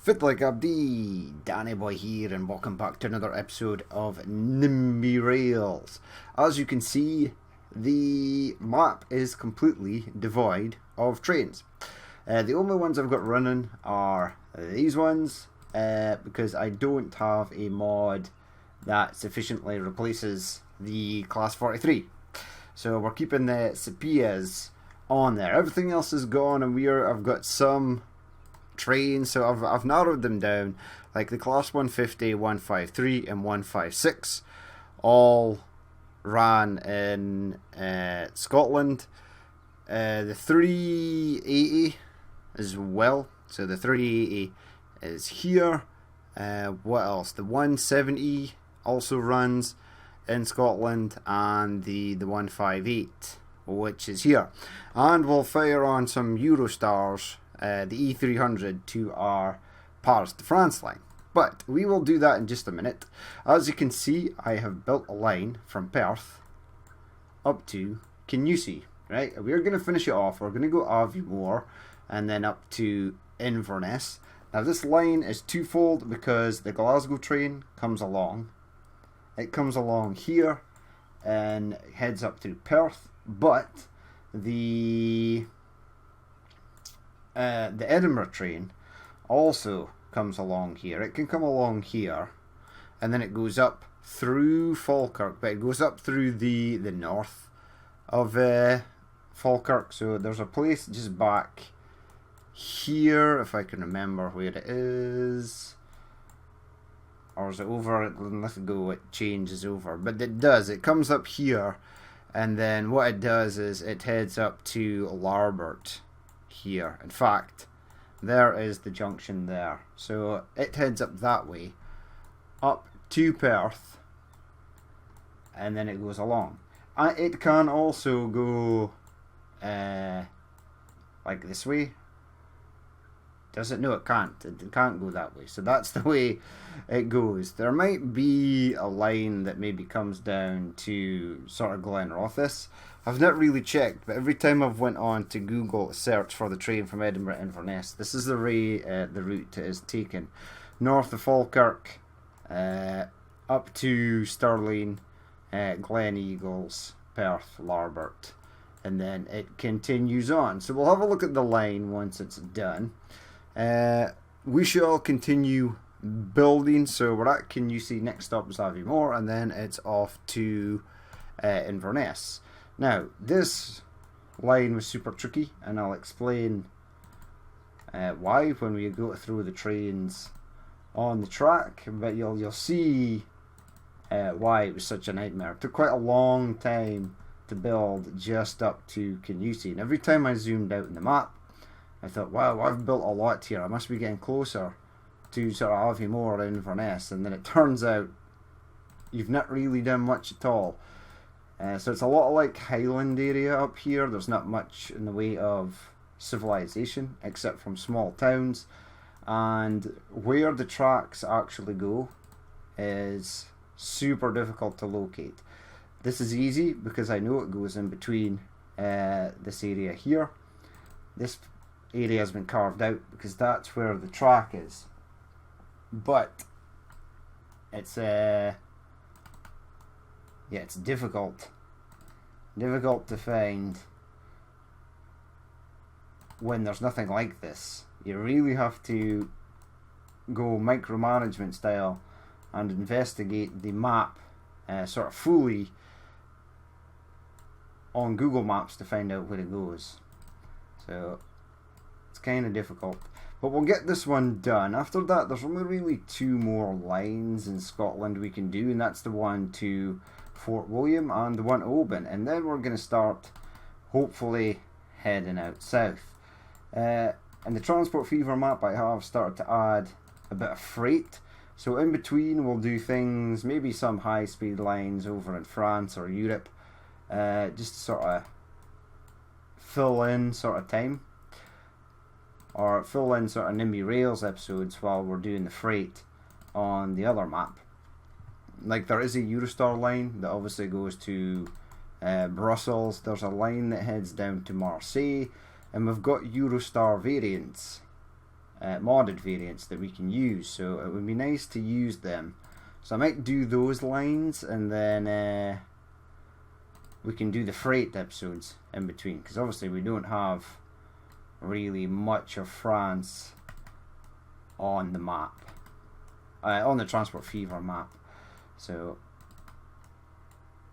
Fit like Abdi, Danny Boy here, and welcome back to another episode of NIMBY Rails. As you can see, the map is completely devoid of trains. The only ones I've got running are these ones, because I don't have a mod that sufficiently replaces the Class 43. So we're keeping the Sepias on there. Everything else is gone, and I've got some trains, so I've narrowed them down. Like the Class 150, 153 and 156 all ran in Scotland. The 380 as well, so the 380 is here. What else? The 170 also runs in Scotland, and the 158, which is here. And we'll fire on some Eurostars, the E300 to our Paris to France line. But we will do that in just a minute. As you can see, I have built a line from Perth up to Kinussie. Right, we're going to finish it off. We're going to go Aviemore and then up to Inverness. Now this line is twofold because the Glasgow train comes along. It comes along here and heads up to Perth, but the Edinburgh train also comes along here. It can come along here, and then it goes up through Falkirk, but it goes up through the north of Falkirk. So there's a place just back here, if I can remember where it is. Or is it over? Let's go, it changes over. But it does. It comes up here, and then what it does is it heads up to Larbert here. In fact, there is the junction there. So it heads up that way, up to Perth, and then it goes along. It can also go like this way. Does it? No, it can't. It can't go that way. So that's the way it goes. There might be a line that maybe comes down to sort of Glenrothes. I've not really checked, but every time I've went on to Google search for the train from Edinburgh to Inverness, this is the route it is taken. North of Falkirk, up to Stirling, Glen Eagles, Perth, Larbert, and then it continues on. So we'll have a look at the line once it's done. We shall continue building. So we're at Kinussie, next stop is Aviemore, and then it's off to Inverness. Now this line was super tricky, and I'll explain why when we go through the trains on the track, but you'll see why it was such a nightmare. It took quite a long time to build just up to Kinussie, and every time I zoomed out in the map, I thought, wow, I've built a lot here. I must be getting closer to sort of Aviemore or Inverness. And then it turns out you've not really done much at all. So it's a lot like Highland area up here. There's not much in the way of civilization except from small towns. And where the tracks actually go is super difficult to locate. This is easy because I know it goes in between this area here. This area has been carved out because that's where the track is, but it's it's difficult to find when there's nothing like this. You really have to go micromanagement style and investigate the map sort of fully on Google Maps to find out where it goes. So it's kind of difficult, but we'll get this one done. After that, there's only really two more lines in Scotland we can do, and that's the one to Fort William and the one to Oban, and then we're going to start hopefully heading out south. In the Transport Fever map, I have started to add a bit of freight, so in between we'll do things, maybe some high speed lines over in France or Europe, just to sort of fill in sort of time, or fill in sort of NIMBY Rails episodes while we're doing the freight on the other map. Like there is a Eurostar line that obviously goes to Brussels. There's a line that heads down to Marseille, and we've got Eurostar variants modded variants that we can use, so it would be nice to use them. So I might do those lines, and then we can do the freight episodes in between, because obviously we don't have really much of France on the map, on the Transport Fever map. So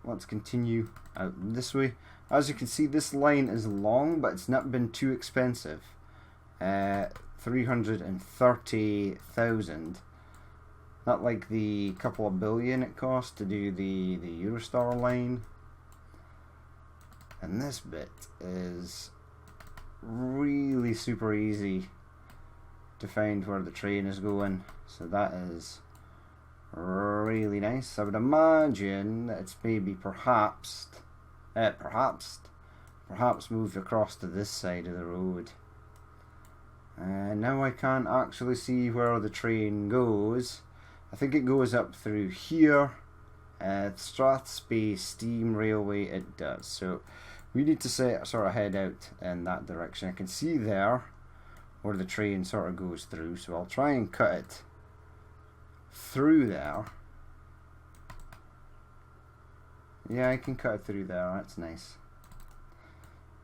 let's continue out this way. As you can see, this line is long, but it's not been too expensive. 330,000. Not like the couple of billion it cost to do the Eurostar line. And this bit is really super easy to find where the train is going. So that is really nice. I would imagine that it's maybe perhaps moved across to this side of the road. And now I can't actually see where the train goes. I think it goes up through here. Strathspey Steam Railway it does. So we need to sort of head out in that direction. I can see there where the train sort of goes through, so I'll try and cut it through there. Yeah, I can cut it through there, that's nice.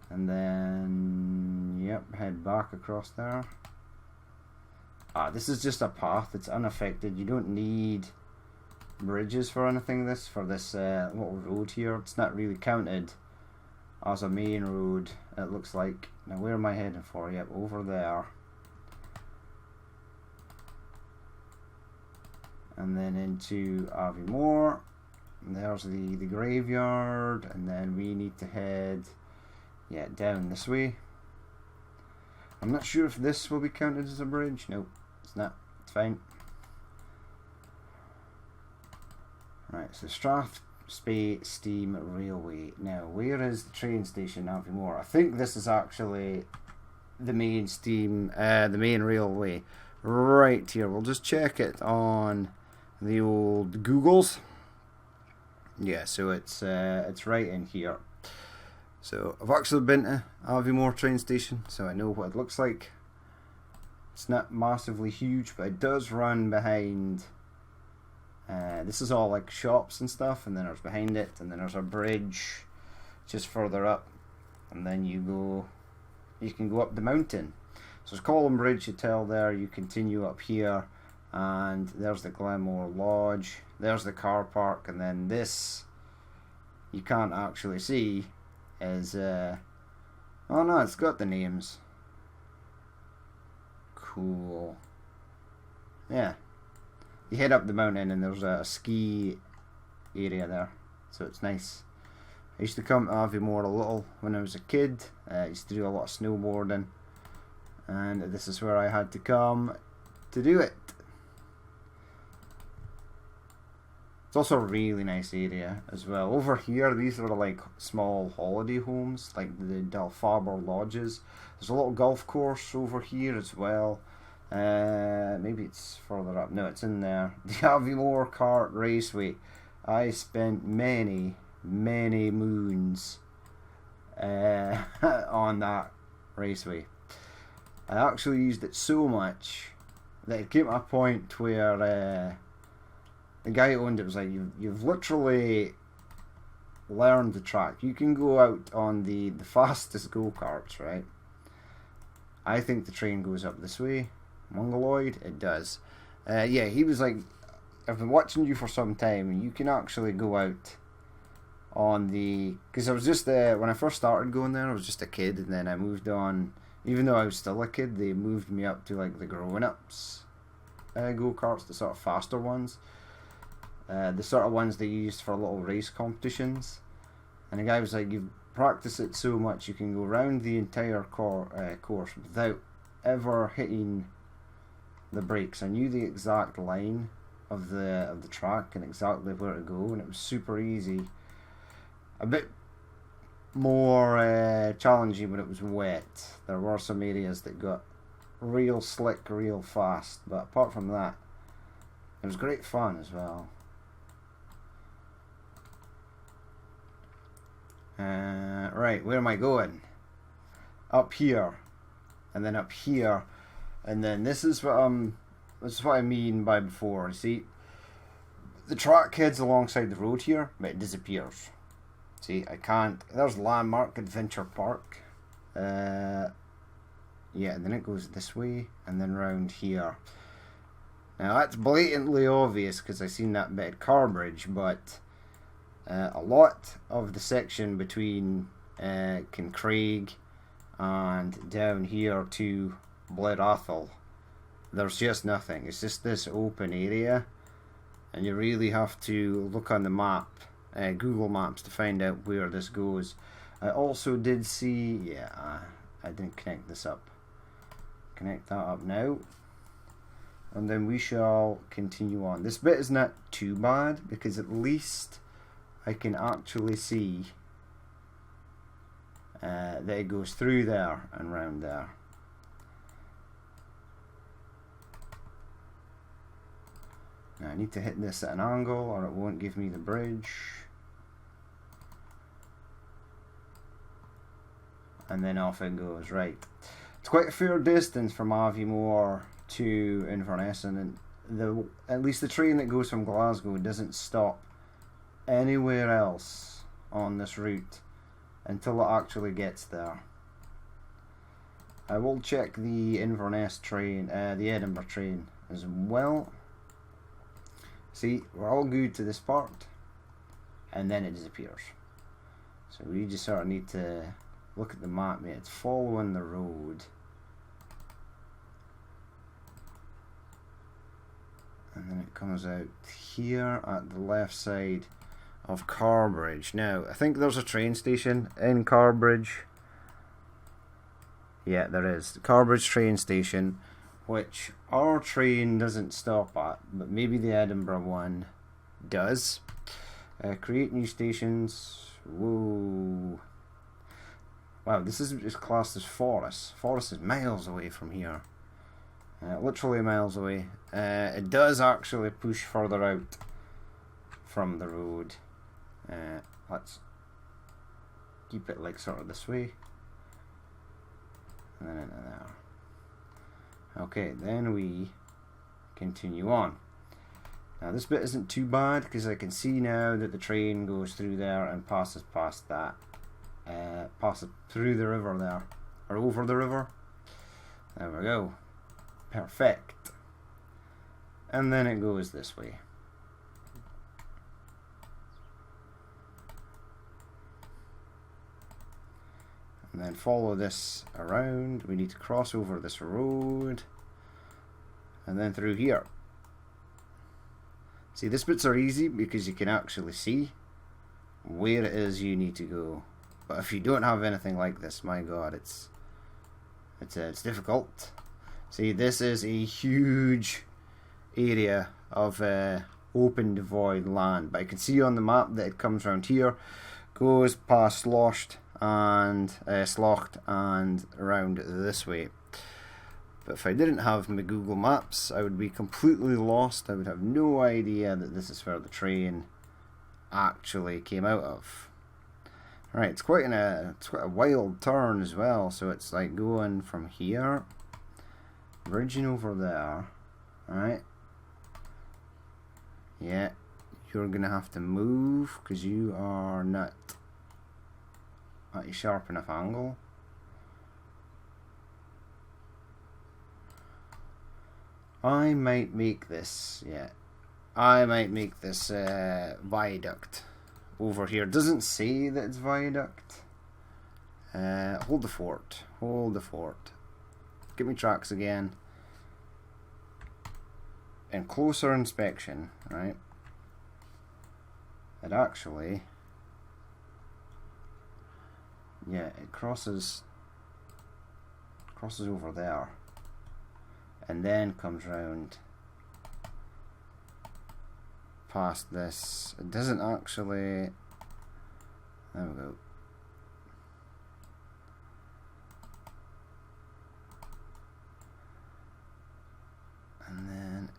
And then, yep, head back across there. This is just a path, it's unaffected. You don't need bridges for anything for this little road here. It's not really counted as a main road, it looks like. Now where am I heading for? Yep, over there. And then into Aviemore. There's the graveyard, and then we need to head down this way. I'm not sure if this will be counted as a bridge. Nope, it's not. It's fine. Right, so Strathspey Steam Railway. Now, where is the train station Aviemore? I think this is actually the main the main railway. Right here. We'll just check it on the old Googles. Yeah, so it's right in here. So I've actually been to Aviemore train station, so I know what it looks like. It's not massively huge, but it does run behind. This is all like shops and stuff, and then there's behind it, and then there's a bridge just further up, and then you can go up the mountain. So there's Column Bridge, you tell there. You continue up here, and there's the Glenmore Lodge. There's the car park, and then this you can't actually see is oh no, it's got the names. Cool. Yeah, you head up the mountain and there's a ski area there, so it's nice. I used to come to Aviemore a little when I was a kid. I used to do a lot of snowboarding, and this is where I had to come to do it. It's also a really nice area as well. Over here, these are like small holiday homes, like the Dalfaber Lodges. There's a little golf course over here as well. Maybe it's further up. No, it's in there. The Aviemore Kart Raceway. I spent many moons on that raceway. I actually used it so much that it came to a point where the guy who owned it was like, you've literally learned the track. You can go out on the fastest go-karts, right? I think the train goes up this way. Mongoloid, it does. Yeah, he was like, I've been watching you for some time, and you can actually go out on the... Because I was just, when I first started going there, I was just a kid, and then I moved on. Even though I was still a kid, they moved me up to like the grown-ups go-karts, the sort of faster ones. The sort of ones they used for little race competitions. And the guy was like, you practice it so much you can go around the entire course without ever hitting the brakes. I knew the exact line of the track and exactly where to go, and it was super easy. A bit more challenging when it was wet. There were some areas that got real slick real fast, but apart from that, it was great fun as well. Right, where am I going? Up here, and then up here. And then this is what I mean by before. See, the track heads alongside the road here, but it disappears. See, I can't. There's Landmark Adventure Park. Yeah, and then it goes this way and then round here. Now that's blatantly obvious because I seen that bit at Carbridge, but a lot of the section between Kincraig and down here to Blair Athol, there's just nothing. It's just this open area, and you really have to look on the map, Google Maps, to find out where this goes. I also did see, yeah, I didn't connect this up. Connect that up now, and then we shall continue on. This bit is not too bad because at least I can actually see that it goes through there and round there. Now I need to hit this at an angle or it won't give me the bridge. And then off it goes. Right. It's quite a fair distance from Aviemore to Inverness, and at least the train that goes from Glasgow doesn't stop anywhere else on this route until it actually gets there. I will check the Inverness train, the Edinburgh train as well. See, we're all good to this part, and then it disappears. So we just sort of need to look at the map, mate. It's following the road. And then it comes out here at the left side of Carbridge. Now, I think there's a train station in Carbridge. Yeah, there is. The Carbridge train station, which our train doesn't stop at, but maybe the Edinburgh one does. Create new stations. Whoa. Wow, this is classed as Forest. Forest is miles away from here. Literally miles away. It does actually push further out from the road. Let's keep it like sort of this way. And then into there. Okay, then we continue on. Now this bit isn't too bad because I can see now that the train goes through there and passes past that. Passes through the river there. Or over the river. There we go. Perfect. And then it goes this way. And then follow this around. We need to cross over this road. And then through here. See, these bits are easy because you can actually see where it is you need to go. But if you don't have anything like this, my god, it's difficult. See, this is a huge area of open devoid land, but I can see on the map that it comes around here, goes past Slocht and around this way. But if I didn't have my Google Maps, I would be completely lost. I would have no idea that this is where the train actually came out of. Right, it's quite a wild turn as well. So it's like going from here, bridging over there. Right. Yeah, you're gonna have to move because you are not at a sharp enough angle. I might make this, I might make this viaduct over here. It doesn't say that it's viaduct. Hold the fort. Hold the fort. Give me tracks again. And closer inspection, right? It actually, it crosses over there. And then comes round past this. It doesn't actually. There we go. And then,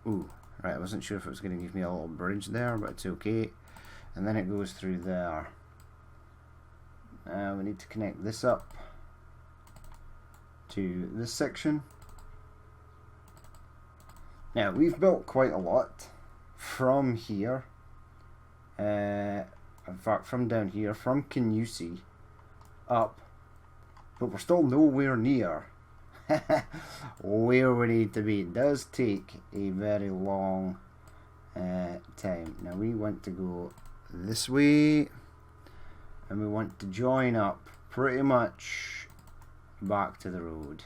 ooh, right. I wasn't sure if it was going to give me a little bridge there, but it's okay. And then it goes through there. Now we need to connect this up to this section. Now we've built quite a lot from here. In fact, from down here, from Canusi up, but we're still nowhere near where we need to be. It does take a very long time. Now we want to go this way, and we want to join up pretty much back to the road.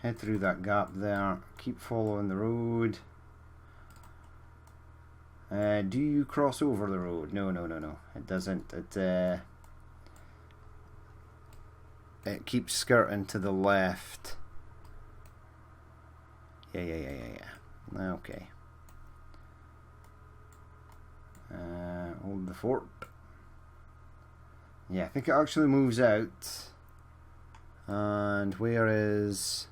Head through that gap there, keep following the road. Do you cross over the road? No, no, no, no. It doesn't. It keeps skirting to the left. Yeah. Okay. Hold the fort. Yeah, I think it actually moves out. And where is...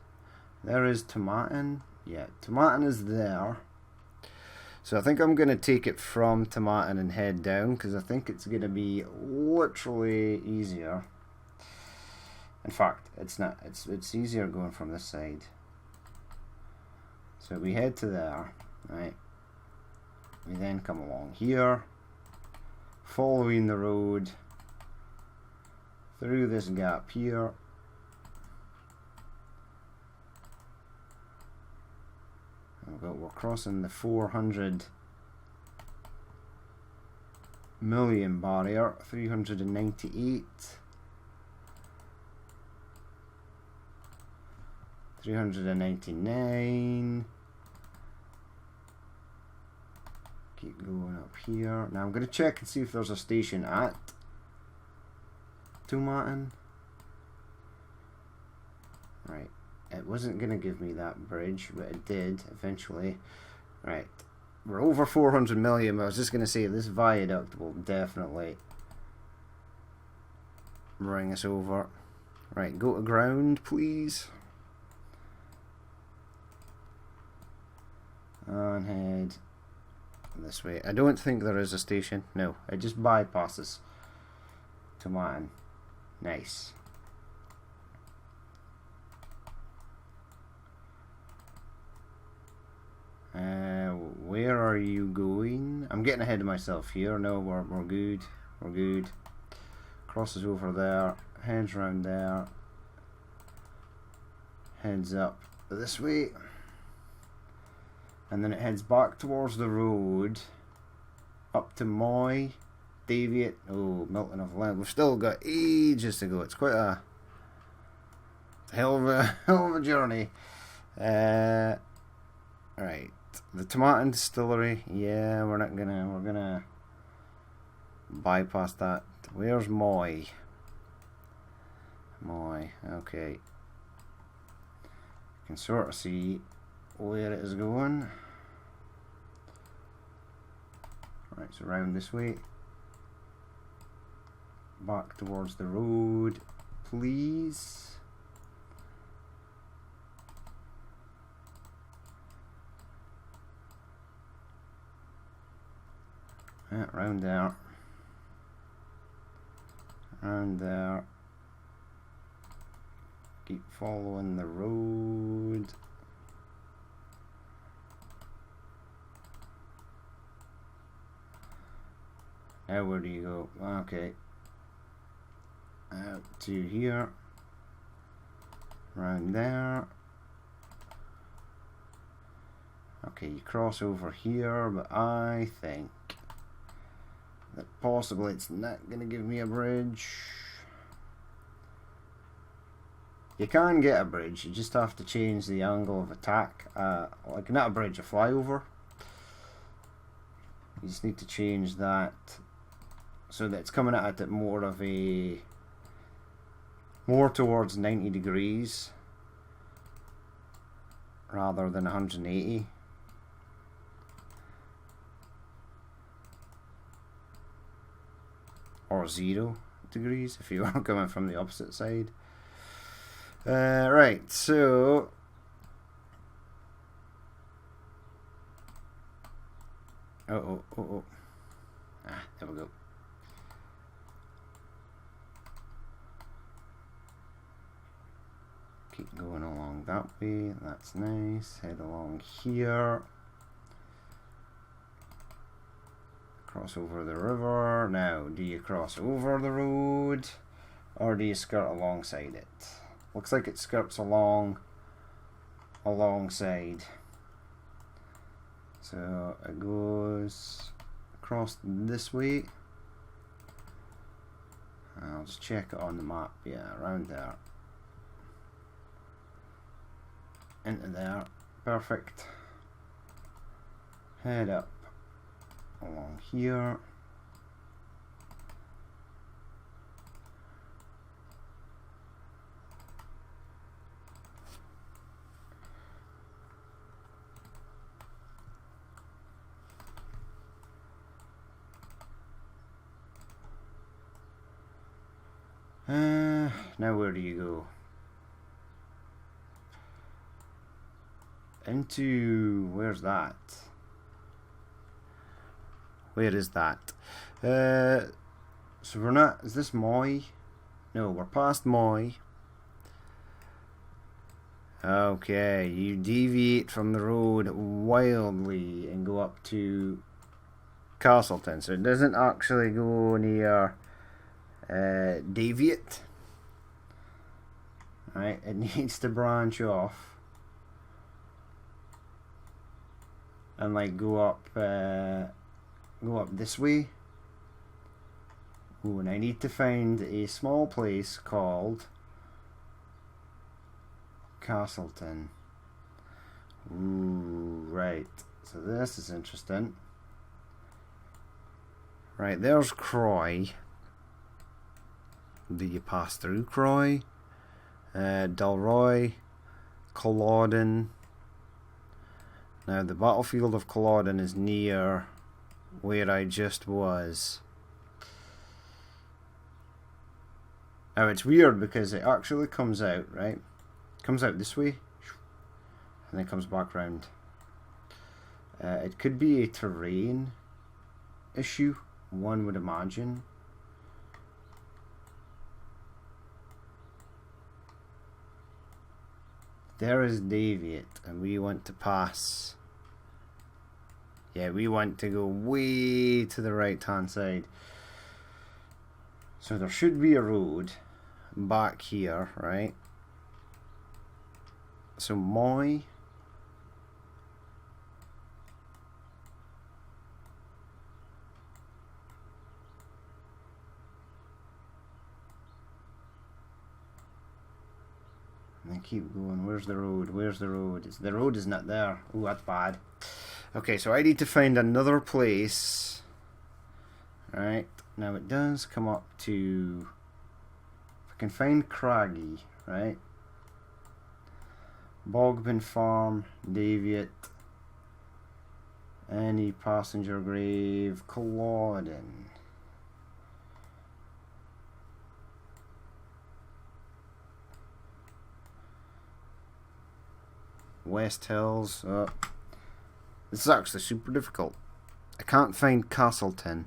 There is Tomatin. Yeah, Tomatin is there. So I think I'm going to take it from Tomatin and head down, because I think it's going to be literally easier. In fact, it's not. It's easier going from this side. So we head to there, right? We then come along here, following the road through this gap here. We're crossing the 400 million barrier, 398, 399. Keep going up here. Now I'm going to check and see if there's a station at Tomatin. Right. It wasn't going to give me that bridge, but it did eventually. Right. We're over 400 million, but I was just going to say this viaduct will definitely bring us over. Right, go to ground, please. And head this way. I don't think there is a station. No, it just bypasses Tomatin. Nice. Where are you going? I'm getting ahead of myself here. No, we're good. We're good. Crosses over there. Heads round there. Heads up this way. And then it heads back towards the road. Up to Moy. Deviate. Oh, Milton of Land. We've still got ages to go. It's quite a hell of a journey. Right. The Tomatin Distillery, yeah, we're gonna bypass that. Where's Moy? Moy, okay. You can sort of see where it is going. Right, so round this way. Back towards the road, please. Yeah, round there. Round there. Keep following the road. Now where do you go? Okay. Out to here. Round there. Okay, you cross over here, but I think that possibly it's not going to give me a bridge. You can get a bridge, you just have to change the angle of attack. Like not a bridge, a flyover. You just need to change that so that it's coming at it more towards 90 degrees rather than 180. Or 0 degrees if you are coming from the opposite side. Right, so oh. Ah, there we go. Keep going along that way. That's nice. Head along here. Cross over the river. Now, do you cross over the road or do you skirt alongside it? Looks like it skirts alongside. So it goes across this way. I'll just check it on the map. Yeah, around there. Into there. Perfect. Head up along here. Now where do you go? Into, where's that? Where is that? So we're not, is this Moy? No, we're past Moy. Okay, you deviate from the road wildly and go up to Castleton. So it doesn't actually go near deviate. Right, it needs to branch off and like go up this way. Ooh, and I need to find a small place called Castleton. Ooh, right. So this is interesting. Right, there's Croy. Do you pass through Croy? Dalroy, Culloden. Now the battlefield of Culloden is near where I just was. Now it's weird because it actually comes out, right? Comes out this way and then comes back round. It could be a terrain issue, one would imagine. There is Deviate, and we want to pass. Yeah, we want to go way to the right hand side. So there should be a road back here, right? So Moy. And keep going. Where's the road? Where's the road? The road is not there. Oh, that's bad. Okay, so I need to find another place. Right. Now it does come up to... If I can find Craggy, right? Bogbin Farm, Deviate, any passenger grave, Culloden. West Hills. This is actually super difficult. I can't find Castleton.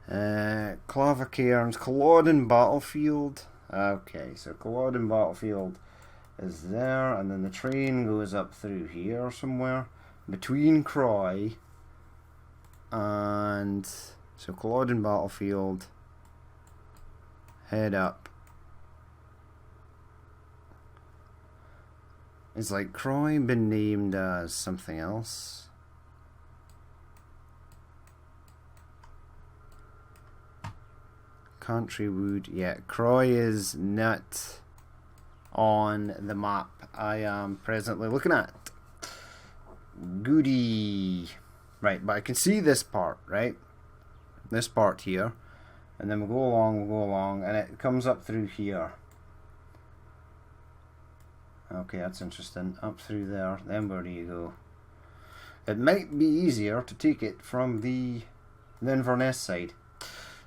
Clavicairns, Culloden Battlefield. Okay, so Culloden Battlefield is there, and then the train goes up through here somewhere between Croy and so Culloden Battlefield. Head up. Is like Croy been named as something else? Country Wood. Yeah, Croy is not on the map I am presently looking at. Goody. Right, but I can see this part, right? This part here. And then we'll go along, and it comes up through here. Okay, that's interesting. Up through there, then where do you go? It might be easier to take it from the Inverness side.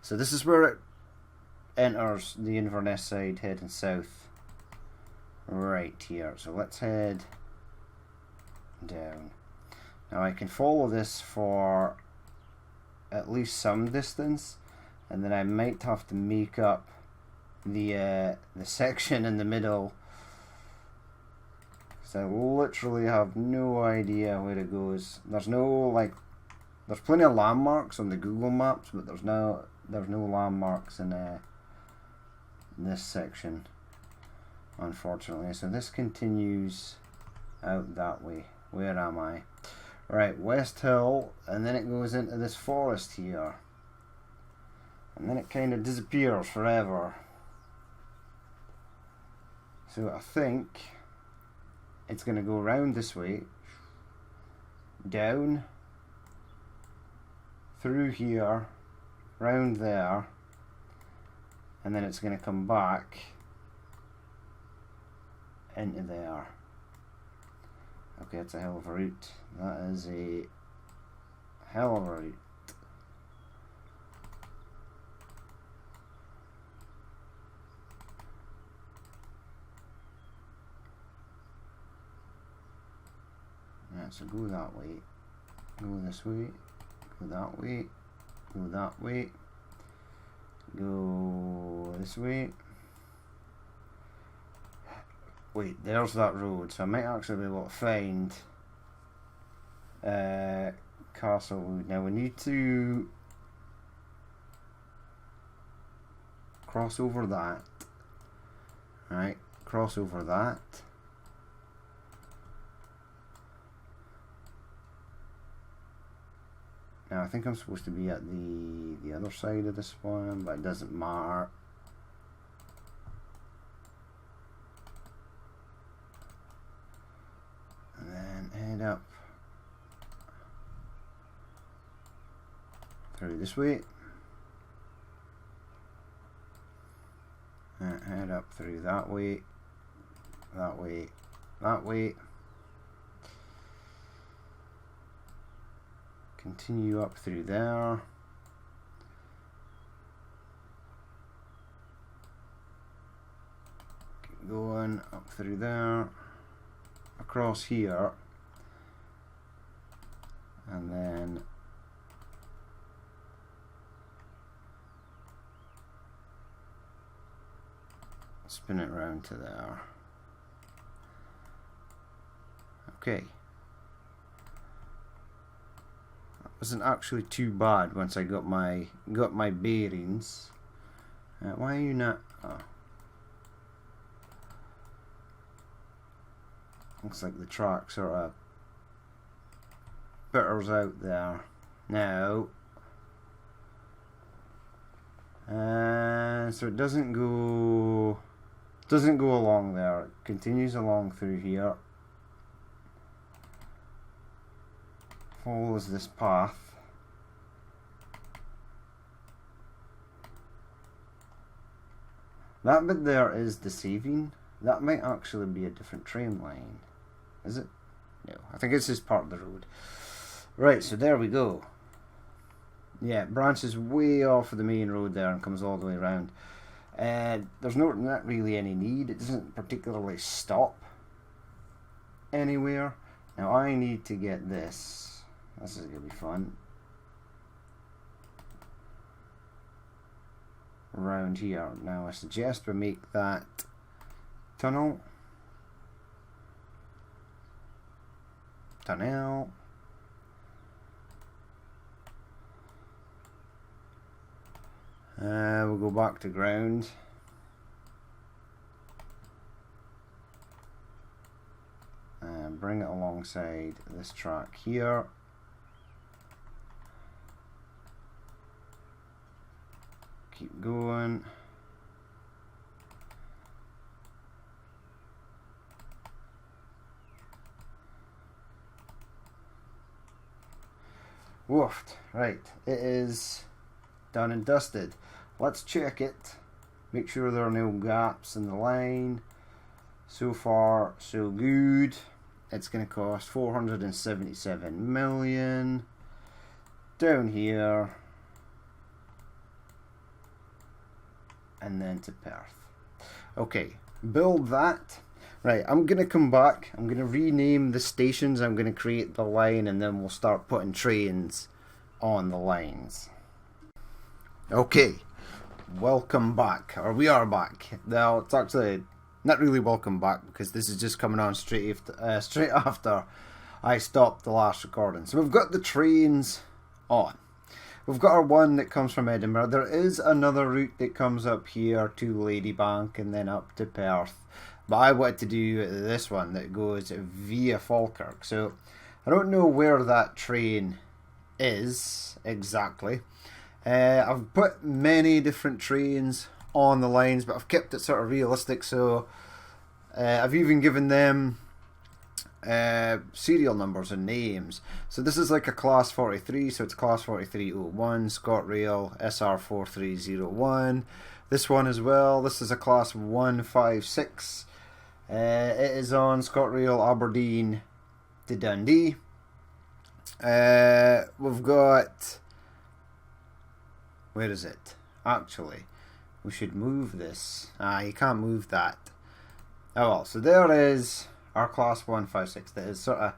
So this is where it enters the Inverness side, heading south. Right here. So let's head down. Now I can follow this for at least some distance, and then I might have to make up the section in the middle I literally have no idea where it goes. There's no, like, there's plenty of landmarks on the Google Maps, but there's no landmarks in this section, unfortunately. So this continues out that way. Where am I? Right, West Hill, and then it goes into this forest here. And then it kind of disappears forever. So I think it's going to go around this way, down, through here, round there, and then it's going to come back into there. Okay, it's a hell of a route. That is a hell of a route. Yeah, so go that way, go this way, go that way, go that way, go this way. Wait, there's that road, so I might actually be able to find Castlewood. Now we need to cross over that. Right, cross over that. Now I think I'm supposed to be at the other side of this one, but it doesn't matter. And then head up through this way. And head up through that way, that way, that way. Continue up through there. Keep going up through there. Across here. And then spin it round to there. Okay. Wasn't actually too bad once I got my bearings. Why are you not? Oh. Looks like the track sort of bitters out there. Now, so it doesn't go along there. It continues along through here. Follows this path. That bit there is deceiving. That might actually be a different train line. Is it? No, I think it's just part of the road. Right, so there we go. Yeah, it branches way off of the main road there and comes all the way around. There's not really any need. It doesn't particularly stop anywhere. Now I need to get this. This is going to be fun. Around here. Now I suggest we make that tunnel. Tunnel. We'll go back to ground. And bring it alongside this track here. Keep going. Woofed. Right, it is done and dusted. Let's check it. Make sure there are no gaps in the line. So far, so good. It's going to cost 477 million. Down here. And then to Perth. Okay, build that. Right, I'm going to come back. I'm going to rename the stations. I'm going to create the line, and then we'll start putting trains on the lines. Okay, welcome back. Or we are back. Now, it's actually Not really welcome back, because this is just coming on straight after I stopped the last recording. So we've got the trains on. We've got our one that comes from Edinburgh. There is another route that comes up here to Ladybank and then up to Perth. But I wanted to do this one that goes via Falkirk. So I don't know where that train is exactly. I've put many different trains on the lines, but I've kept it sort of realistic. So I've even given them serial numbers and names. So this is like a class 43, so it's class 4301 ScotRail SR4301. This one as well, this is a class 156. It is on ScotRail Aberdeen to Dundee. We've got, where is it? Actually, we should move this. You can't move that. Oh well, so there is our class 156 that is sort of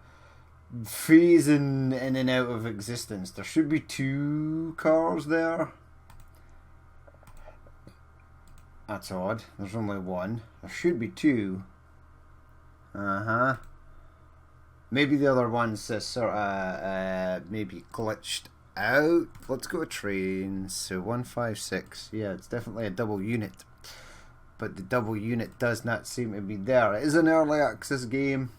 phasing in and out of existence. There should be 2 cars there. That's odd. There's only 1. There should be 2. Maybe the other one's sort of maybe glitched out. Let's go to trains. So 156. Yeah, it's definitely a double unit. But the double unit does not seem to be there. It is an early access game.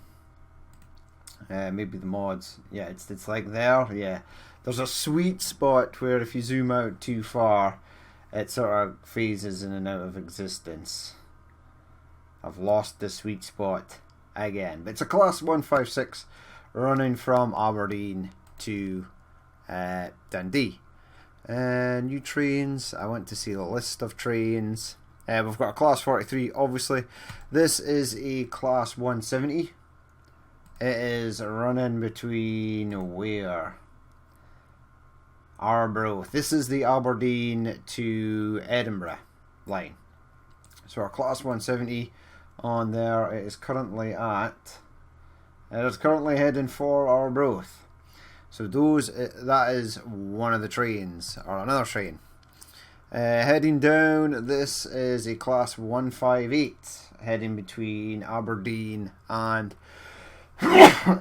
Maybe the mods. Yeah, it's like there. Yeah, there's a sweet spot where if you zoom out too far, it sort of phases in and out of existence. I've lost the sweet spot again. But it's a class 156 running from Aberdeen to Dundee. New trains. I want to see the list of trains. We've got a class 43, obviously. This is a class 170. It is running between where? Arbroath. This is the Aberdeen to Edinburgh line. So our class 170 on there, it is currently heading for Arbroath. So that is one of the trains, or another train. Heading down, this is a class 158 heading between Aberdeen and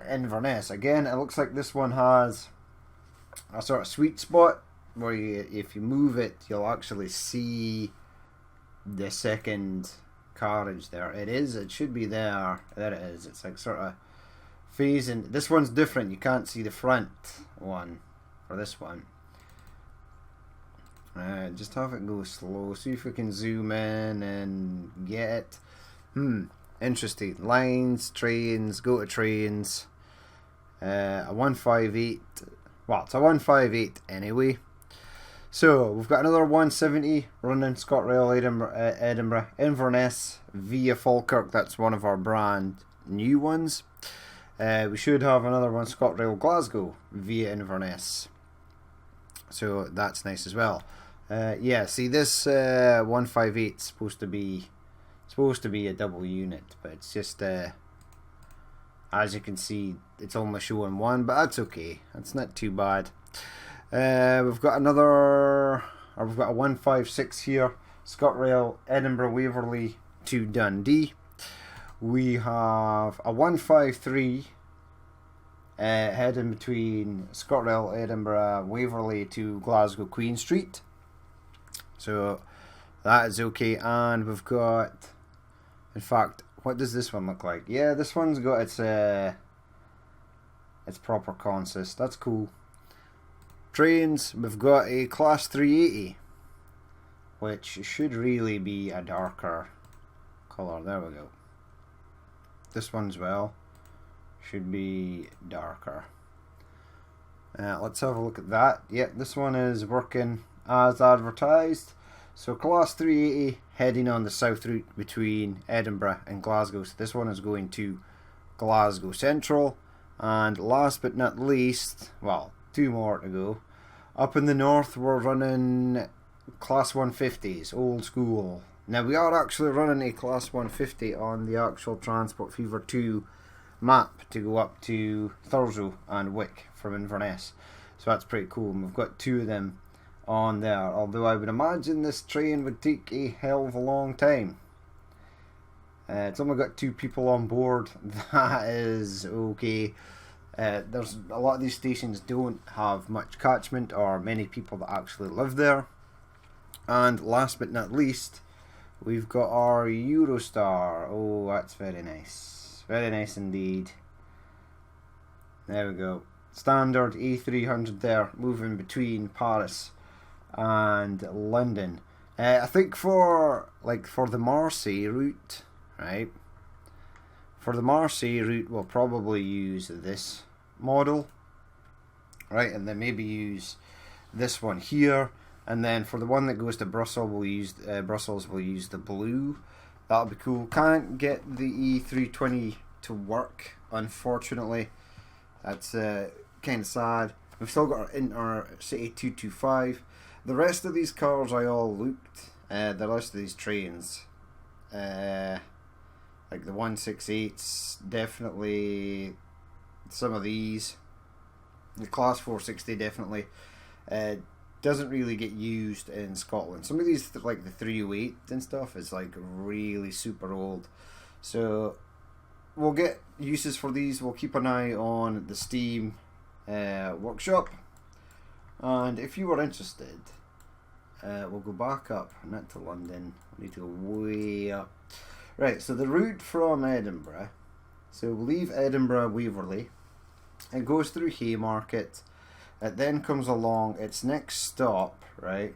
Inverness. Again, it looks like this one has a sort of sweet spot where if you move it, you'll actually see the second carriage there. It should be there. There it is. It's like sort of phasing. This one's different. You can't see the front one for this one. Just have it go slow. See if we can zoom in and get it. Interesting. Lines, trains, go to trains. A 158. Well, it's a 158 anyway. So we've got another 170 running ScotRail Edinburgh Inverness via Falkirk. That's one of our brand new ones. We should have another one ScotRail Glasgow via Inverness. So that's nice as well. Yeah, see this 158 is supposed to be a double unit, but it's just as you can see, it's only showing 1, but that's okay. That's not too bad. We've got a 156 here, ScotRail Edinburgh Waverley to Dundee. We have a 153 heading between ScotRail Edinburgh Waverley to Glasgow Queen Street. So that is okay. And we've got, in fact, what does this one look like? Yeah, this one's got its proper consist. That's cool. Trains, we've got a class 380, which should really be a darker colour. There we go. This one as well should be darker. Let's have a look at that. Yep, this one is working as advertised. So class 380 heading on the south route between Edinburgh and Glasgow. So this one is going to Glasgow Central. And last but not least, well, 2 more to go. Up in the north, we're running class 150s, old school. Now we are actually running a class 150 on the actual Transport Fever 2 map to go up to Thurso and Wick from Inverness. So that's pretty cool. And we've got 2 of them on there. Although I would imagine this train would take a hell of a long time. It's only got 2 people on board. That is okay. There's a lot of these stations don't have much catchment or many people that actually live there. And last but not least, we've got our Eurostar. Oh, that's very nice. Very nice indeed. There we go. Standard A300 there, moving between Paris and London. I think for the Marseille route, right? For the Marseille route, we'll probably use this model, right? And then maybe use this one here. And then for the one that goes to Brussels, we'll use the blue. That'll be cool. Can't get the E320 to work, unfortunately. That's kind of sad. We've still got our Intercity 225. The rest of these cars I all looked. The rest of these trains, like the 168s, definitely. Some of these, the Class 460 definitely. Doesn't really get used in Scotland. Some of these, like the 308 and stuff, is like really super old. So we'll get uses for these. We'll keep an eye on the Steam workshop. And if you are interested, we'll go back up, not to London. We need to go way up. Right, so the route from Edinburgh. So we'll leave Edinburgh, Waverley. It goes through Haymarket. It then comes along, its next stop, right,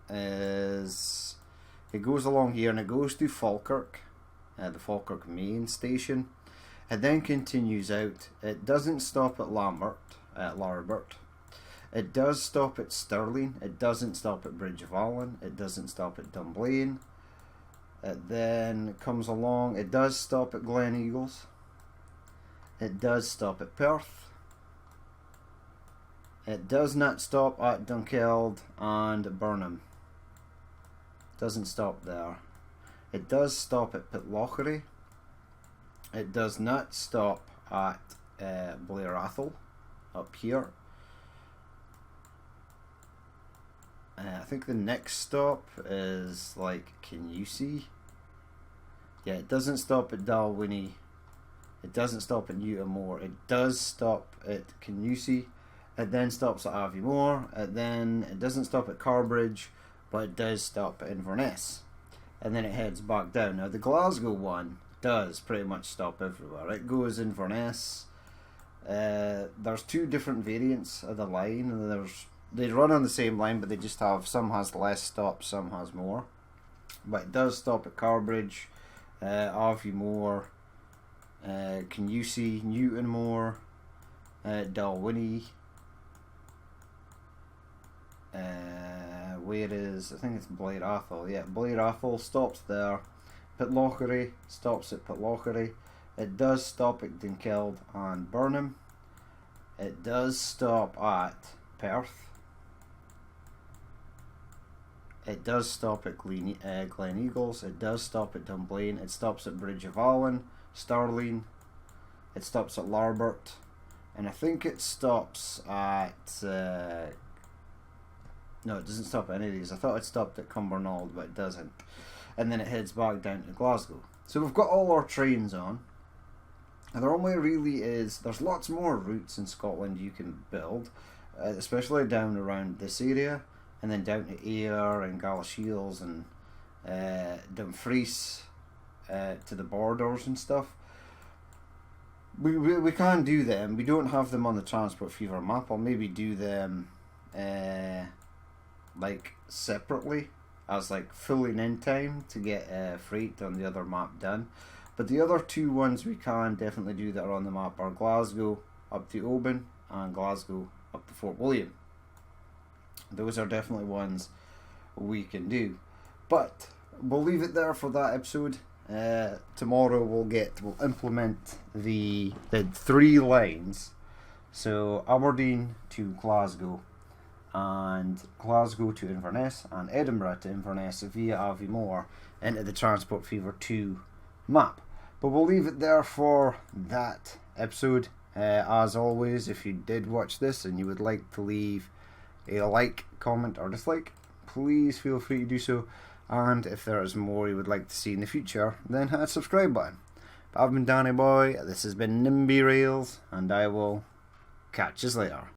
is, it goes along here and it goes to Falkirk, the Falkirk main station. It then continues out. It doesn't stop at Larbert. It does stop at Stirling. It doesn't stop at Bridge of Allen. It doesn't stop at Dunblane. It then comes along, it does stop at Glen Eagles. It does stop at Perth. It does not stop at Dunkeld and Burnham. Doesn't stop there. It does stop at Pitlochry. It does not stop at Blair Athol up here. I think the next stop is like Canusie. Yeah, it doesn't stop at Dalwhinnie. It doesn't stop at Newtonmore. It does stop at Canusie. It then stops at Aviemore. It doesn't stop at Carbridge, but it does stop at Inverness. And then it heads back down. Now the Glasgow one does pretty much stop everywhere. It goes Inverness. There's 2 different variants of the line. And they run on the same line, but they just have, some has less stops, some has more. But it does stop at Carbridge, Aviemore, Canusie, Newtonmore, Dalwhinnie. Where is, I think it's Blair Athol. Yeah, Blair Athol stops there. Pitlochry stops at Pitlochry. It does stop at Dunkeld and Burnham. It does stop at Perth. It does stop at Glen Eagles. It does stop at Dunblane. It stops at Bridge of Allen, Stirling. It stops at Larbert. And I think it stops at... no, it doesn't stop at any of these. I thought it stopped at Cumbernauld, but it doesn't. And then it heads back down to Glasgow. So we've got all our trains on. And there only really is... There's lots more routes in Scotland you can build, especially down around this area. And then down to Ayr and Galashiels and Dumfries to the borders and stuff. We can do them. We don't have them on the Transport Fever map. I'll maybe do them like separately as like filling in time to get freight on the other map done. But the other 2 ones we can definitely do that are on the map are Glasgow up to Oban and Glasgow up to Fort William. Those are definitely ones we can do. But we'll leave it there for that episode. Tomorrow we'll implement the 3 lines. So Aberdeen to Glasgow, and Glasgow to Inverness, and Edinburgh to Inverness via Aviemore into the Transport Fever 2 map. But we'll leave it there for that episode. As always, if you did watch this and you would like to leave a like, comment or dislike, please feel free to do so. And if there is more you would like to see in the future, then hit that subscribe button. But I've been Danny Boy, this has been NIMBY Rails, and I will catch you later.